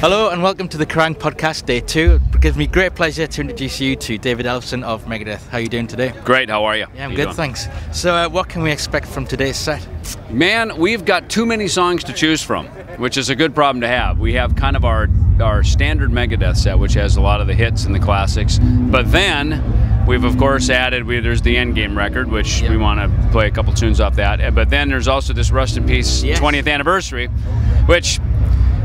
Hello and welcome to the Kerrang podcast day 2. It gives me great pleasure to introduce you to David Ellefson of Megadeth. How are you doing today? Great, how are you? Yeah, I'm good, thanks. So what can we expect from today's set? Man, we've got too many songs to choose from, which is a good problem to have. We have kind of our standard Megadeth set, which has a lot of the hits and the classics, but then we've of course added, there's the Endgame record, which we want to play a couple tunes off that, but then there's also this Rust in Peace 20th anniversary, which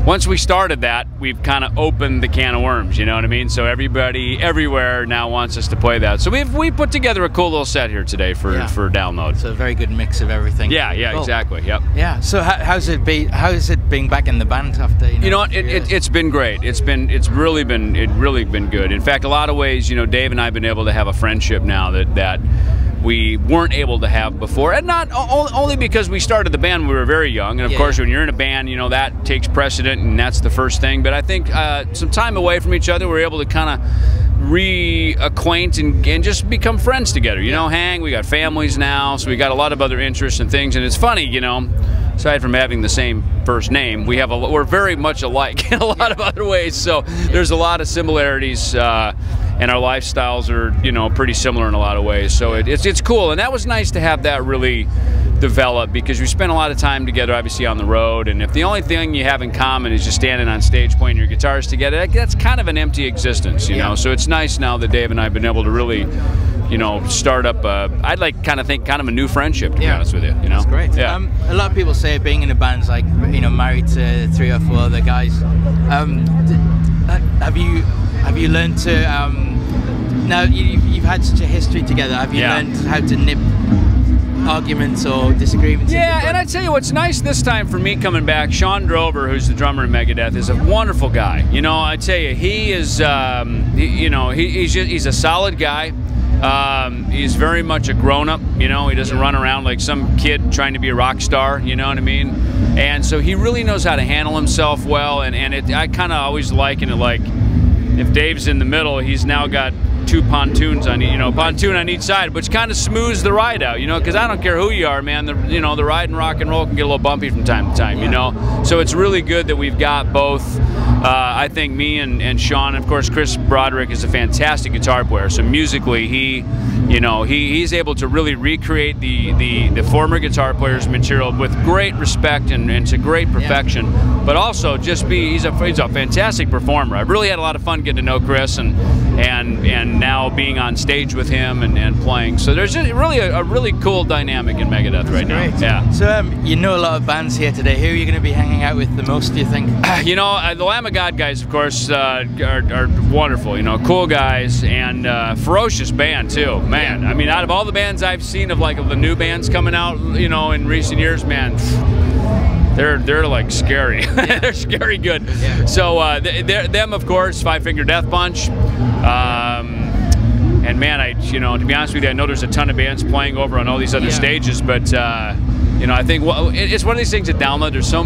once we started that, we've kind of opened the can of worms, you know what I mean? So everybody, everywhere now wants us to play that. So we put together a cool little set here today for download. So a very good mix of everything. Yeah, cool. Exactly, yep. Yeah, so how's it being back in the band after, you know what, it's been great. It's really been good. In fact, a lot of ways, you know, Dave and I have been able to have a friendship now that we weren't able to have before, and not only because we started the band when we were very young, and of course when you're in a band, you know, that takes precedent and that's the first thing, but I think some time away from each other, we're able to kind of reacquaint and just become friends together, you know, hang, we got families now, so we got a lot of other interests and things, and it's funny, you know, aside from having the same first name, we're very much alike in a lot of other ways, so there's a lot of similarities, and our lifestyles are, you know, pretty similar in a lot of ways. So it's cool, and that was nice to have that really develop, because we spent a lot of time together, obviously on the road, and if the only thing you have in common is just standing on stage playing your guitars together, that's kind of an empty existence, you know. So it's nice now that Dave and I have been able to really, you know, start up I'd like kind of a new friendship, to be honest with you, you know. That's great. Yeah. A lot of people say being in a band's like, you know, married to 3 or 4 other guys. Have you learned to, now you've had such a history together, have you learned how to nip arguments or disagreements? Yeah, and I tell you what's nice this time for me coming back, Sean Drover, who's the drummer in Megadeth, is a wonderful guy. You know, I tell you, he is, he's a solid guy. He's very much a grown-up, you know, he doesn't run around like some kid trying to be a rock star, you know what I mean? And so he really knows how to handle himself well, and I kind of always liken it like, if Dave's in the middle, he's now got 2 pontoons on, you know, pontoon on each side, which kind of smooths the ride out, you know, because I don't care who you are, man, the ride in rock and roll can get a little bumpy from time to time, you know, so it's really good that we've got both. I think me and Sean, of course, Chris Broderick is a fantastic guitar player, so musically he's able to really recreate the former guitar player's material with great respect and to great perfection, but also just he's a fantastic performer. I've really had a lot of fun getting to know Chris and now being on stage with him and playing. So there's just really a really cool dynamic in Megadeth right now. Yeah. So you know a lot of bands here today. Who are you going to be hanging out with the most, do you think? You know, the Lamb of God guys, of course, are wonderful. You know, cool guys and ferocious band too. Man, I mean, out of all the bands I've seen of the new bands coming out, you know, in recent years, man. They're like scary. They're scary good. Yeah. So them, of course, Five Finger Death Punch. And man, you know, to be honest with you, I know there's a ton of bands playing over on all these other stages, but you know, I think it's one of these things that download. There's so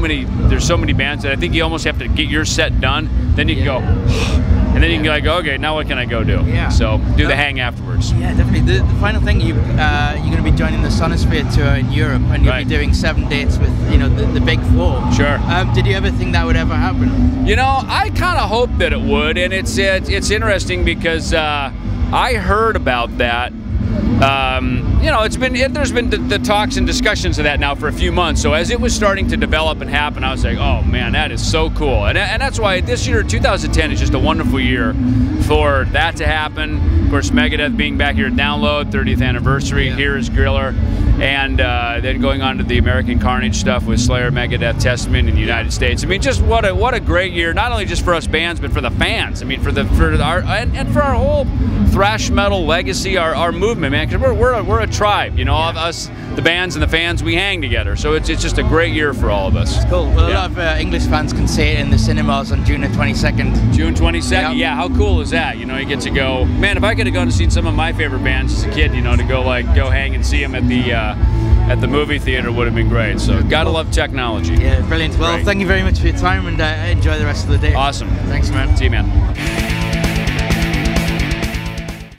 many bands that I think you almost have to get your set done, then you can go, and then you can be like, okay, now what can I go do? Yeah. So do the hang afterwards. Yeah, definitely. The final thing, you're going to be joining the Sonosphere tour in Europe, and you'll be doing 7 dates with, you know, the big 4. Sure. Did you ever think that would ever happen? You know, I kind of hoped that it would, and it's interesting because I heard about that. You know, there's been the talks and discussions of that now for a few months. So as it was starting to develop and happen, I was like, oh man, that is so cool. And that's why this year, 2010, is just a wonderful year for that to happen. Of course, Megadeth being back here at Download, 30th anniversary, here is Griller. And then going on to the American Carnage stuff with Slayer, Megadeth, Testament in the United States. I mean, just what a great year, not only just for us bands, but for the fans. I mean, for our whole thrash metal legacy, our movement, man. Because we're a tribe, you know, all of us, the bands and the fans, we hang together. So it's just a great year for all of us. It's cool. Well, a lot of English fans can see it in the cinemas on June the 22nd. June 22nd, yeah. How cool is that? You know, you get to go. Man, if I could have gone to see some of my favorite bands as a kid, you know, to go hang and see them at the movie theater would have been great. So gotta love technology. Yeah, brilliant. Well, thank you very much for your time, and enjoy the rest of the day. Awesome. Thanks, man. See you, man.